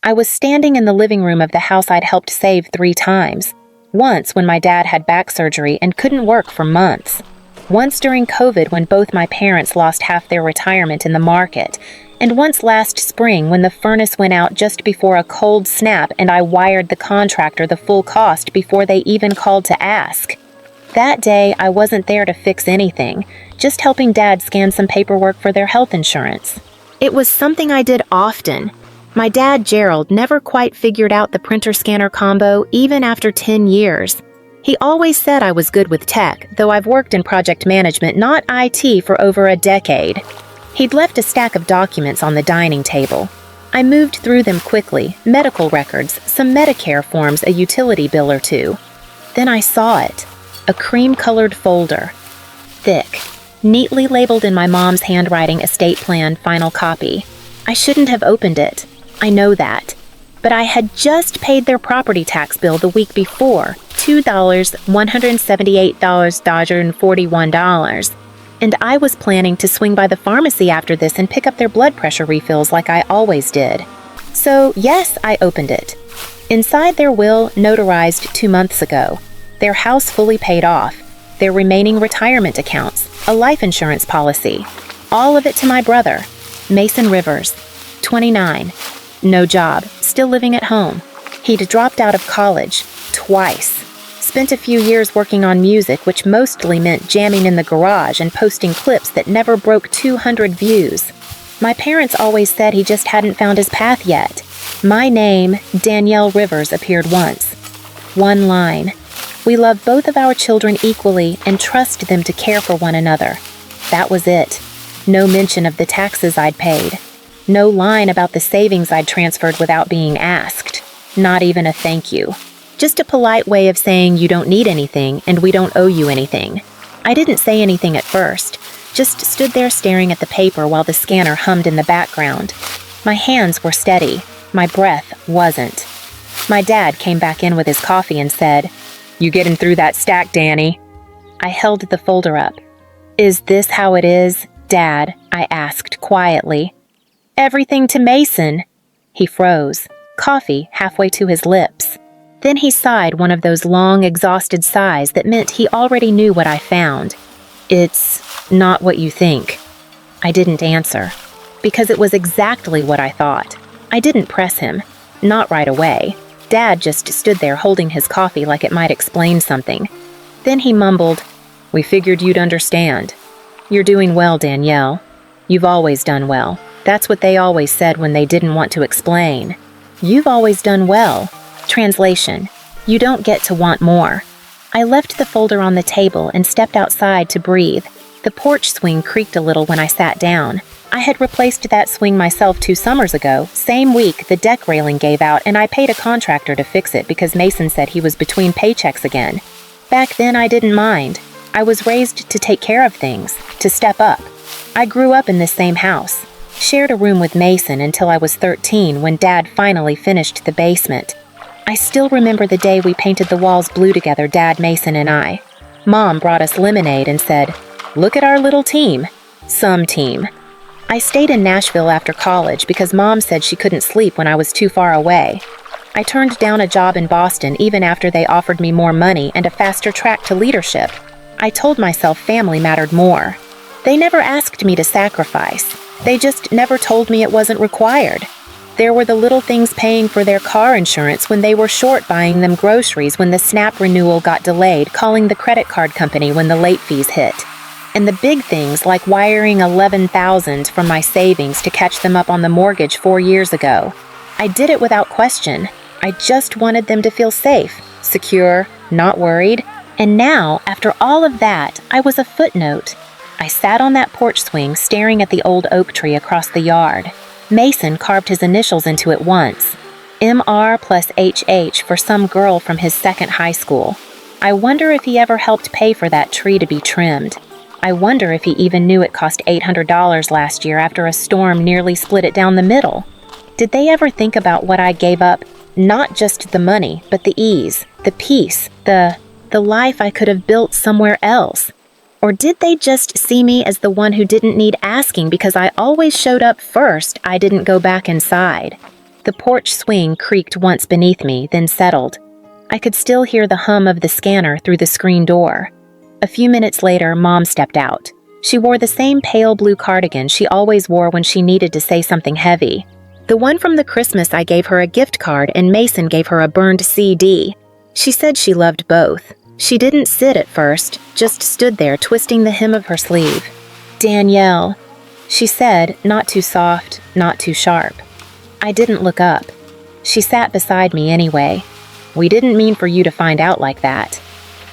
I was standing in the living room of the house I'd helped save 3 times. Once when my dad had back surgery and couldn't work for months. Once during COVID when both my parents lost half their retirement in the market. And once last spring when the furnace went out just before a cold snap and I wired the contractor the full cost before they even called to ask. That day, I wasn't there to fix anything, just helping Dad scan some paperwork for their health insurance. It was something I did often. My dad, Gerald, never quite figured out the printer-scanner combo even after 10 years. He always said I was good with tech, though I've worked in project management, not IT, for over a decade. He'd left a stack of documents on the dining table. I moved through them quickly, medical records, some Medicare forms, a utility bill or two. Then I saw it, a cream-colored folder. Thick, neatly labeled in my mom's handwriting, estate plan, final copy. I shouldn't have opened it. I know that. But I had just paid their property tax bill the week before, $178.41. And I was planning to swing by the pharmacy after this and pick up their blood pressure refills like I always did. So, yes, I opened it. Inside their will, notarized 2 months ago, their house fully paid off, their remaining retirement accounts, a life insurance policy, all of it to my brother, Mason Rivers, 29. No job, still living at home. He'd dropped out of college, twice. Spent a few years working on music, which mostly meant jamming in the garage and posting clips that never broke 200 views. My parents always said he just hadn't found his path yet. My name, Danielle Rivers, appeared once. One line. We love both of our children equally and trust them to care for one another. That was it. No mention of the taxes I'd paid. No line about the savings I'd transferred without being asked. Not even a thank you. Just a polite way of saying you don't need anything and we don't owe you anything. I didn't say anything at first, just stood there staring at the paper while the scanner hummed in the background. My hands were steady. My breath wasn't. My dad came back in with his coffee and said, "You getting through that stack, Danny?" I held the folder up. "Is this how it is, Dad?" I asked quietly. "Everything to Mason." He froze, coffee halfway to his lips. Then he sighed one of those long, exhausted sighs that meant he already knew what I found. "It's not what you think." I didn't answer, because it was exactly what I thought. I didn't press him, not right away. Dad just stood there holding his coffee like it might explain something. Then he mumbled, "We figured you'd understand. You're doing well, Danielle. You've always done well. That's what they always said when they didn't want to explain. You've always done well." Translation: you don't get to want more. I left the folder on the table and stepped outside to breathe. The porch swing creaked a little when I sat down. I had replaced that swing myself 2 summers ago. Same week, the deck railing gave out and I paid a contractor to fix it because Mason said he was between paychecks again. Back then, I didn't mind. I was raised to take care of things, to step up. I grew up in this same house. Shared a room with Mason until I was 13 when Dad finally finished the basement. I still remember the day we painted the walls blue together, Dad, Mason, and I. Mom brought us lemonade and said, "Look at our little team." Some team. I stayed in Nashville after college because Mom said she couldn't sleep when I was too far away. I turned down a job in Boston even after they offered me more money and a faster track to leadership. I told myself family mattered more. They never asked me to sacrifice. They just never told me it wasn't required. There were the little things paying for their car insurance when they were short buying them groceries when the SNAP renewal got delayed, calling the credit card company when the late fees hit. And the big things like wiring $11,000 from my savings to catch them up on the mortgage 4 years ago. I did it without question. I just wanted them to feel safe, secure, not worried. And now, after all of that, I was a footnote. I sat on that porch swing staring at the old oak tree across the yard. Mason carved his initials into it once. MR plus HH for some girl from his second high school. I wonder if he ever helped pay for that tree to be trimmed. I wonder if he even knew it cost $800 last year after a storm nearly split it down the middle. Did they ever think about what I gave up? Not just the money, but the ease, the peace, the life I could have built somewhere else. Or did they just see me as the one who didn't need asking because I always showed up first? I didn't go back inside. The porch swing creaked once beneath me, then settled. I could still hear the hum of the scanner through the screen door. A few minutes later, Mom stepped out. She wore the same pale blue cardigan she always wore when she needed to say something heavy. The one from the Christmas I gave her a gift card and Mason gave her a burned CD. She said she loved both. She didn't sit at first, just stood there twisting the hem of her sleeve. "Danielle," she said, not too soft, not too sharp. I didn't look up. She sat beside me anyway. "We didn't mean for you to find out like that."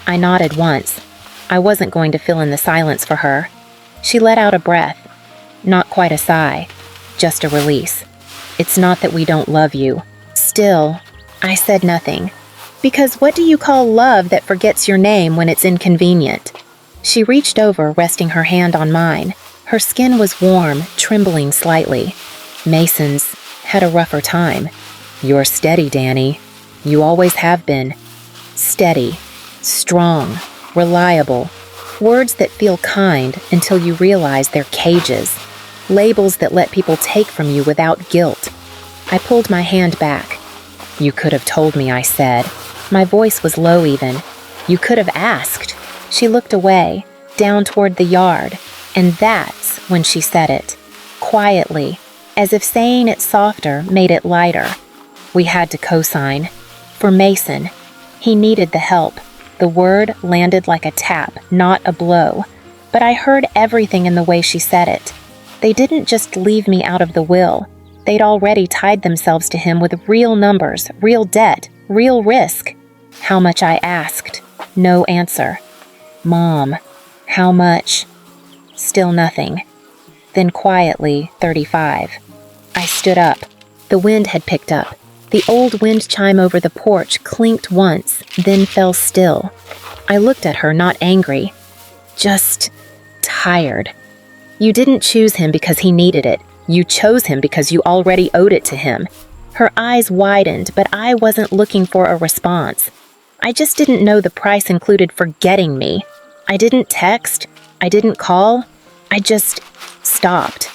I nodded once. I wasn't going to fill in the silence for her. She let out a breath. Not quite a sigh, just a release. "It's not that we don't love you." Still, I said nothing. Because what do you call love that forgets your name when it's inconvenient? She reached over, resting her hand on mine. Her skin was warm, trembling slightly. "Mason's had a rougher time." "You're steady, Danny. You always have been." Steady, strong, reliable. Words that feel kind until you realize they're cages. Labels that let people take from you without guilt. I pulled my hand back. "You could have told me," I said. My voice was low even. "You could have asked." She looked away, down toward the yard, and that's when she said it. Quietly, as if saying it softer made it lighter. We had to co-sign. For Mason. He needed the help. The word landed like a tap, not a blow. But I heard everything in the way she said it. They didn't just leave me out of the will. They'd already tied themselves to him with real numbers, real debt, real risk. How much I asked. No answer. "Mom, how much?" Still nothing. Then quietly, 35. I stood up. The wind had picked up. The old wind chime over the porch clinked once, then fell still. I looked at her, not angry. Just tired. "You didn't choose him because he needed it. You chose him because you already owed it to him." Her eyes widened, but I wasn't looking for a response. I just didn't know the price included forgetting me. I didn't text. I didn't call. I just stopped.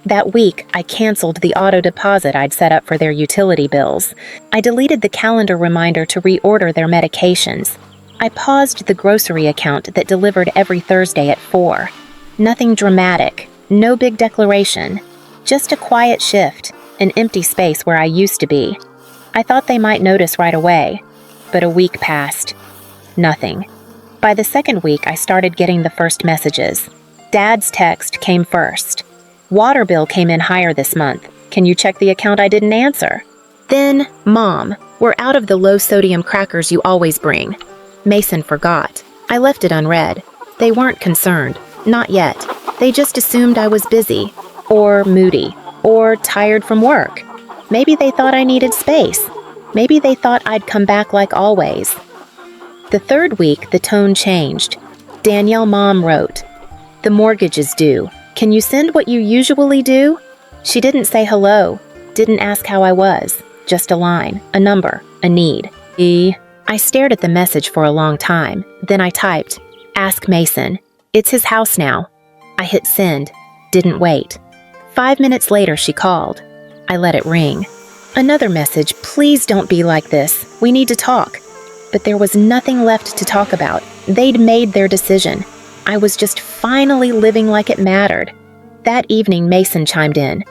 That week, I canceled the auto deposit I'd set up for their utility bills. I deleted the calendar reminder to reorder their medications. I paused the grocery account that delivered every Thursday at 4. Nothing dramatic, no big declaration. Just a quiet shift, an empty space where I used to be. I thought they might notice right away, but a week passed. Nothing. By the second week, I started getting the first messages. Dad's text came first. "Water bill came in higher this month. Can you check the account I didn't answer?" Then, "Mom, we're out of the low-sodium crackers you always bring." Mason forgot. I left it unread. They weren't concerned. Not yet. They just assumed I was busy, or moody, or tired from work. Maybe they thought I needed space. Maybe they thought I'd come back like always. The third week, the tone changed. Danielle, Mom wrote, "The mortgage is due. Can you send what you usually do?" She didn't say hello, didn't ask how I was. Just a line, a number, a need. I stared at the message for a long time. Then I typed, "Ask Mason. It's his house now." I hit send. Didn't wait. 5 minutes later, she called. I let it ring. Another message, "Please don't be like this. We need to talk." But there was nothing left to talk about. They'd made their decision. I was just finally living like it mattered. That evening, Mason chimed in.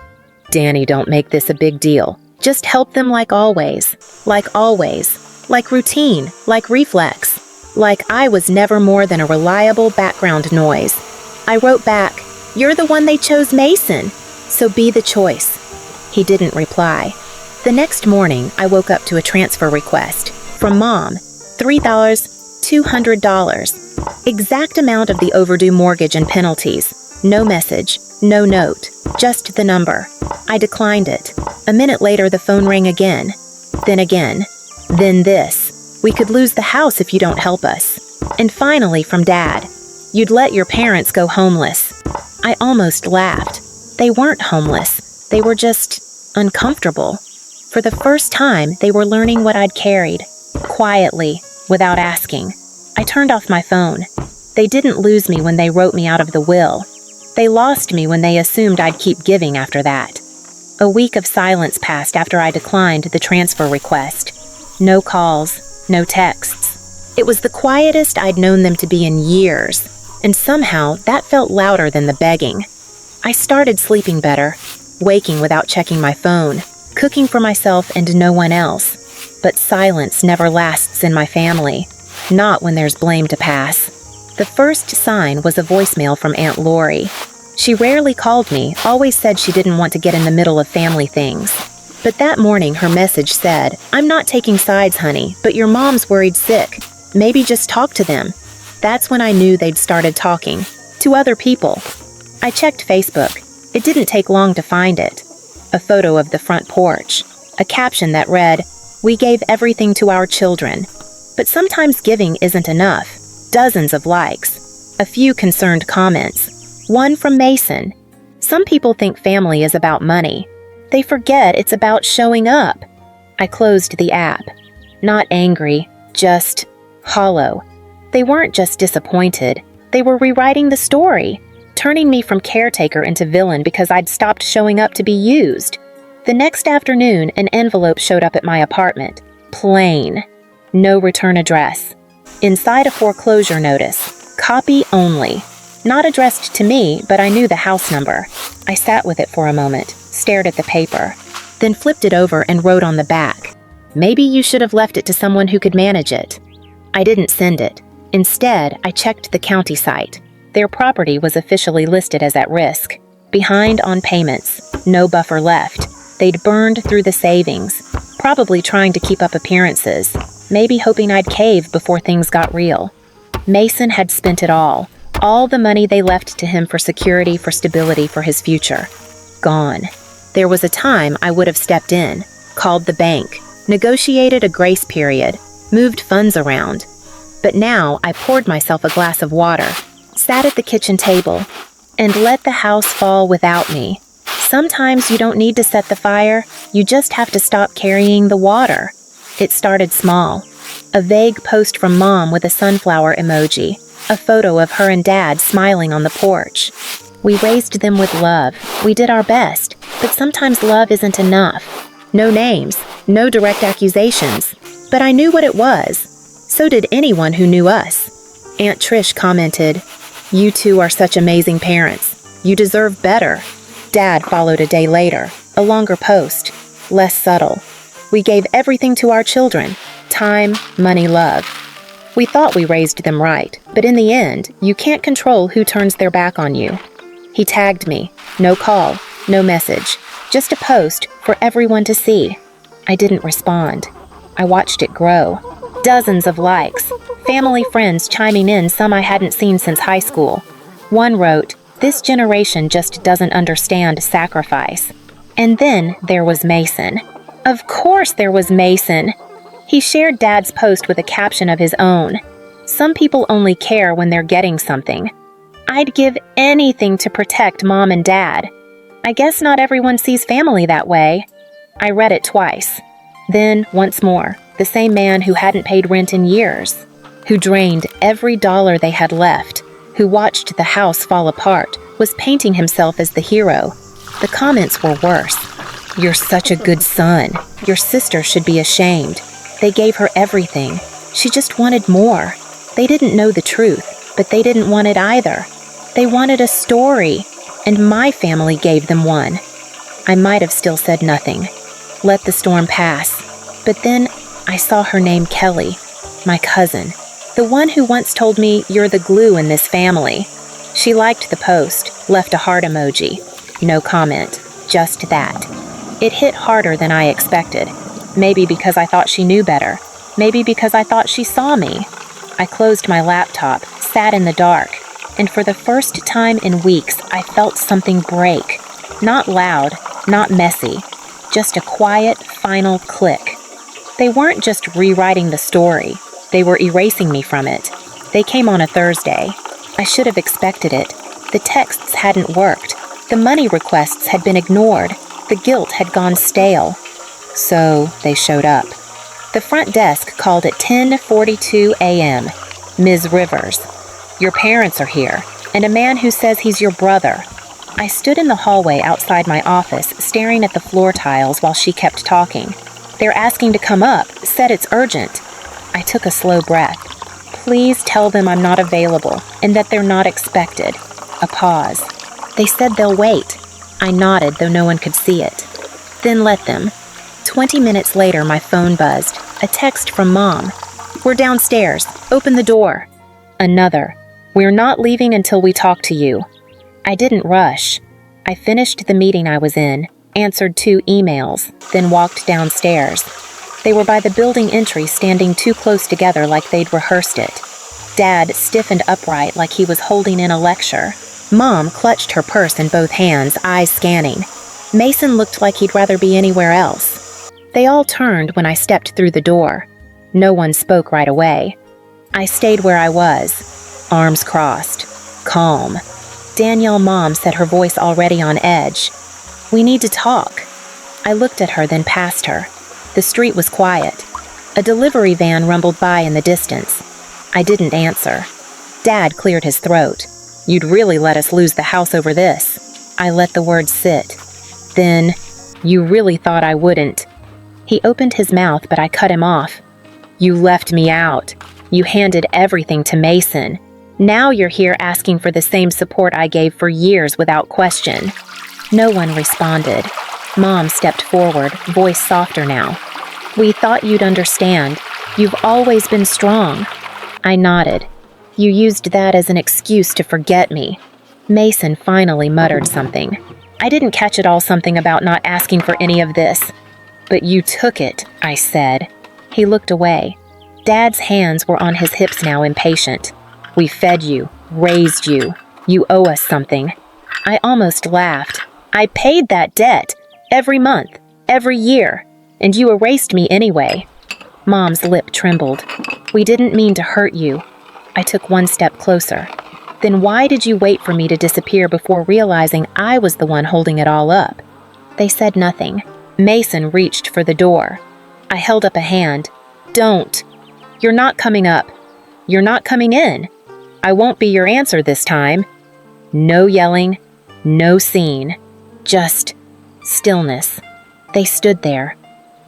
"Danny, don't make this a big deal. Just help them like always. Like always. Like routine. Like reflex. Like I was never more than a reliable background noise." I wrote back, "You're the one they chose, Mason. So be the choice." He didn't reply. The next morning, I woke up to a transfer request. From Mom. $3,200. Exact amount of the overdue mortgage and penalties. No message, no note, just the number. I declined it. A minute later, the phone rang again. Then again. Then this. "We could lose the house if you don't help us." And finally, from Dad. "You'd let your parents go homeless." I almost laughed. They weren't homeless. They were just uncomfortable. For the first time, they were learning what I'd carried. Quietly, without asking. I turned off my phone. They didn't lose me when they wrote me out of the will. They lost me when they assumed I'd keep giving after that. A week of silence passed after I declined the transfer request. No calls, no texts. It was the quietest I'd known them to be in years, and somehow that felt louder than the begging. I started sleeping better, waking without checking my phone, cooking for myself and no one else. But silence never lasts in my family, not when there's blame to pass. The first sign was a voicemail from Aunt Lori. She rarely called me, always said she didn't want to get in the middle of family things. But that morning her message said, "I'm not taking sides, honey, but your mom's worried sick. Maybe just talk to them." That's when I knew they'd started talking. To other people. I checked Facebook. It didn't take long to find it. A photo of the front porch. A caption that read, "We gave everything to our children." But sometimes giving isn't enough. Dozens of likes. A few concerned comments. One from Mason. Some people think family is about money. They forget it's about showing up. I closed the app. Not angry, just hollow. They weren't just disappointed. They were rewriting the story, turning me from caretaker into villain because I'd stopped showing up to be used. The next afternoon, an envelope showed up at my apartment. Plain. No return address. Inside a foreclosure notice. Copy only. Not addressed to me, but I knew the house number. I sat with it for a moment, stared at the paper, then flipped it over and wrote on the back, "Maybe you should have left it to someone who could manage it." I didn't send it. Instead, I checked the county site. Their property was officially listed as at risk. Behind on payments. No buffer left. They'd burned through the savings, probably trying to keep up appearances, maybe hoping I'd cave before things got real. Mason had spent it all the money they left to him for security, for stability, for his future. Gone. There was a time I would have stepped in, called the bank, negotiated a grace period, moved funds around. But now I poured myself a glass of water, sat at the kitchen table, and let the house fall without me. Sometimes you don't need to set the fire, you just have to stop carrying the water. It started small. A vague post from Mom with a sunflower emoji, a photo of her and Dad smiling on the porch. We raised them with love. We did our best, but sometimes love isn't enough. No names, no direct accusations, but I knew what it was. So did anyone who knew us. Aunt Trish commented, "You two are such amazing parents. You deserve better." Dad followed a day later, a longer post, less subtle. "We gave everything to our children. Time, money, love. We thought we raised them right, but in the end, you can't control who turns their back on you." He tagged me. No call, no message. Just a post for everyone to see. I didn't respond. I watched it grow. Dozens of likes. Family friends chiming in, some I hadn't seen since high school. One wrote, "This generation just doesn't understand sacrifice." And then there was Mason. Of course there was Mason. He shared Dad's post with a caption of his own. "Some people only care when they're getting something. I'd give anything to protect Mom and Dad. I guess not everyone sees family that way." I read it twice. Then, once more, the same man who hadn't paid rent in years, who drained every dollar they had left, who watched the house fall apart, was painting himself as the hero. The comments were worse. "You're such a good son. Your sister should be ashamed. They gave her everything. She just wanted more." They didn't know the truth, but they didn't want it either. They wanted a story, and my family gave them one. I might have still said nothing. Let the storm pass. But then I saw her name Kelly, my cousin, the one who once told me, "You're the glue in this family." She liked the post, left a heart emoji. No comment, just that. It hit harder than I expected. Maybe because I thought she knew better. Maybe because I thought she saw me. I closed my laptop, sat in the dark, and for the first time in weeks, I felt something break. Not loud, not messy, just a quiet, final click. They weren't just rewriting the story. They were erasing me from it. They came on a Thursday. I should have expected it. The texts hadn't worked. The money requests had been ignored. The guilt had gone stale. So they showed up. The front desk called at 10:42 a.m. "Ms. Rivers, your parents are here, and a man who says he's your brother." I stood in the hallway outside my office, staring at the floor tiles while she kept talking. "They're asking to come up, said it's urgent." I took a slow breath. "Please tell them I'm not available and that they're not expected." A pause. "They said they'll wait." I nodded, though no one could see it. "Then let them." 20 minutes later, my phone buzzed. A text from Mom. "We're downstairs. Open the door." Another. "We're not leaving until we talk to you." I didn't rush. I finished the meeting I was in, answered 2 emails, then walked downstairs. They were by the building entry, standing too close together like they'd rehearsed it. Dad stiffened upright like he was holding in a lecture. Mom clutched her purse in both hands, eyes scanning. Mason looked like he'd rather be anywhere else. They all turned when I stepped through the door. No one spoke right away. I stayed where I was, arms crossed, calm. Danielle Mom said, her voice already on edge, "We need to talk." I looked at her, then past her. The street was quiet. A delivery van rumbled by in the distance. I didn't answer. Dad cleared his throat. "You'd really let us lose the house over this." I let the words sit. Then, "You really thought I wouldn't." He opened his mouth, but I cut him off. "You left me out. You handed everything to Mason. Now you're here asking for the same support I gave for years without question." No one responded. Mom stepped forward, voice softer now. "We thought you'd understand. You've always been strong." I nodded. "You used that as an excuse to forget me." Mason finally muttered something. I didn't catch it all, something about not asking for any of this. "But you took it," I said. He looked away. Dad's hands were on his hips now, impatient. "We fed you, raised you. You owe us something." I almost laughed. "I paid that debt. Every month, every year. And you erased me anyway." Mom's lip trembled. "We didn't mean to hurt you." I took one step closer. "Then why did you wait for me to disappear before realizing I was the one holding it all up?" They said nothing. Mason reached for the door. I held up a hand. "Don't. You're not coming up. You're not coming in. I won't be your answer this time." No yelling, no scene, just stillness. They stood there.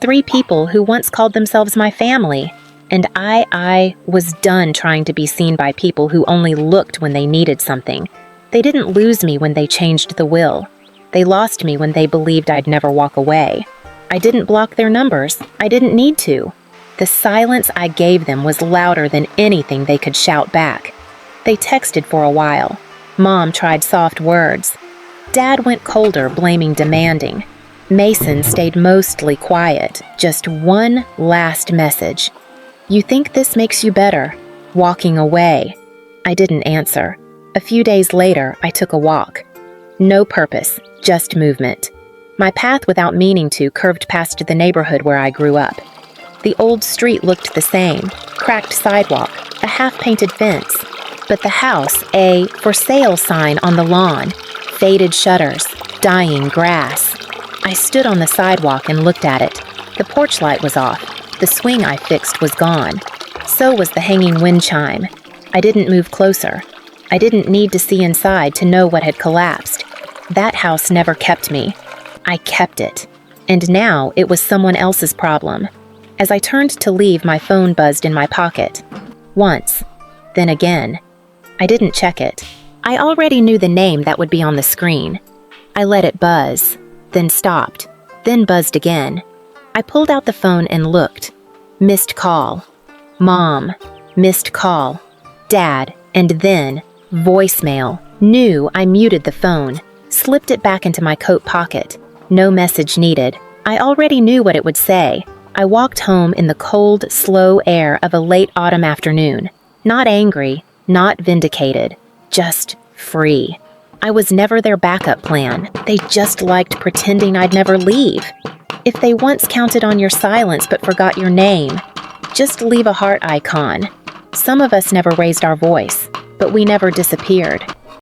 3 people who once called themselves my family. And I was done trying to be seen by people who only looked when they needed something. They didn't lose me when they changed the will. They lost me when they believed I'd never walk away. I didn't block their numbers. I didn't need to. The silence I gave them was louder than anything they could shout back. They texted for a while. Mom tried soft words. Dad went colder, blaming demanding. Mason stayed mostly quiet, just one last message. "You think this makes you better?" Walking away. I didn't answer. A few days later, I took a walk. No purpose, just movement. My path, without meaning to, curved past the neighborhood where I grew up. The old street looked the same, cracked sidewalk, a half-painted fence. But the house, a "for sale" sign on the lawn, faded shutters, dying grass. I stood on the sidewalk and looked at it. The porch light was off. The swing I fixed was gone. So was the hanging wind chime. I didn't move closer. I didn't need to see inside to know what had collapsed. That house never kept me. I kept it. And now it was someone else's problem. As I turned to leave, my phone buzzed in my pocket. Once. Then again. I didn't check it. I already knew the name that would be on the screen. I let it buzz, then stopped, then buzzed again. I pulled out the phone and looked. Missed call. Mom. Missed call. Dad. And then voicemail. Knew I muted the phone. Slipped it back into my coat pocket. No message needed. I already knew what it would say. I walked home in the cold, slow air of a late autumn afternoon. Not angry, not vindicated. Just free. I was never their backup plan. They just liked pretending I'd never leave. If they once counted on your silence but forgot your name, just leave a heart icon. Some of us never raised our voice, but we never disappeared.